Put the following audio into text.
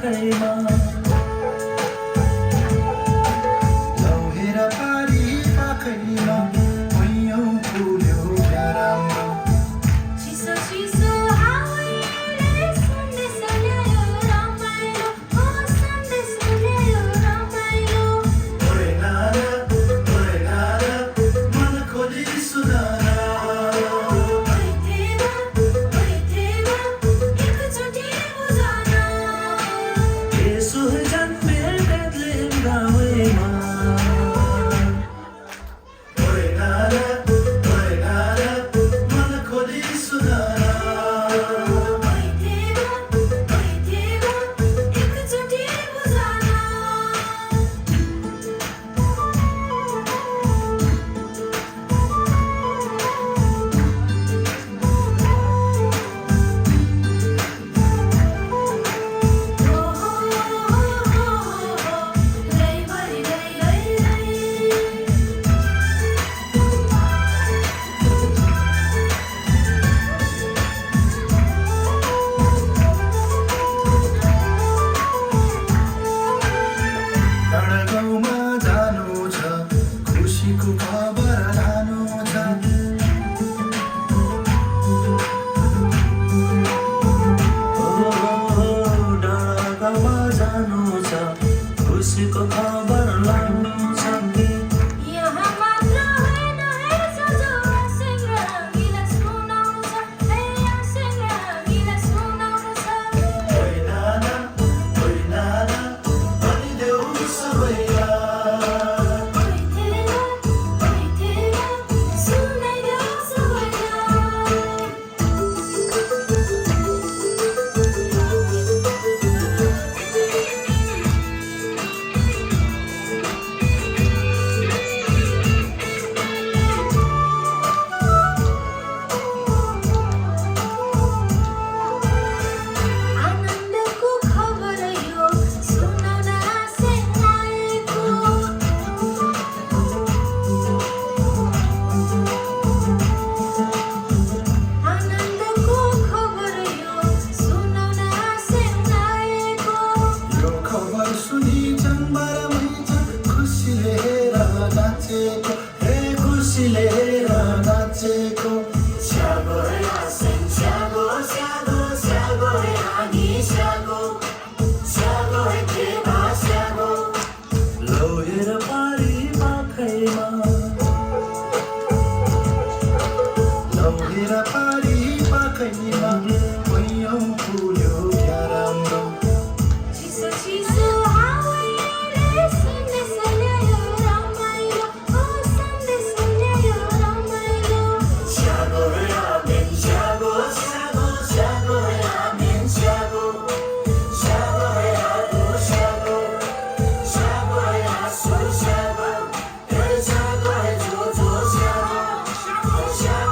पाखैमा लौहेर पारी पाखैमा मैयौँ फुल्यो प्याराम्रो चिसो चिसो हावाले सन्देश ल्यायो रमाइलो हो सन्देश ल्यायो रमाइलो ओरे नारा मन खोली सुनारा एकचोटि बुझाना यसो जन्मे बेत्लेहेम गाउँमा ओरे नारा मन खोली सुनारा एकचोटि बुझाना टाढा गाउँमा जानु छ खुसीको खबर लानु छ डाँडा गाउँमा जानु छ खुसीको खबर लानु छ यहाँ मात्र होइन है जो आसिङ रङ्गिला सुनाउँछ है आसिङ रङ्गिला सुनाउँछ ओइ नाना भनिदेऊ सबैलाई सुनाइदेऊ सबैलाई आनन्दको खबर यो सुनाउन आसिङ आएको आनन्दको खबर यो सुनाउन आसिङ आएको यो खबर सुनि जन्मरमै खुसीले हेर नाचेको हे खुसीले हेर नाचेको स्यागो रे आसिङ स्यागो स्यागो स्यागो रे आनी स्यागो स्यागो रे देवा स्यागो लौहेर पारी पाखैमा लौहेर पारी पाखैमा मैयौँ फुल्यो प्याराम्रो चिसो चिसो हावाले सन्देश ल्यायो रमाइलो हो सन्देश ल्यायो रमाइलो स्यागो रे आमेन स्यागो स्यागो स्यागो रे आमेन स्यागो स्यागो रे आगो स्यागो स्यागो रे आसु स्यागो स्यागो रे जो जो स्यागो स्यागो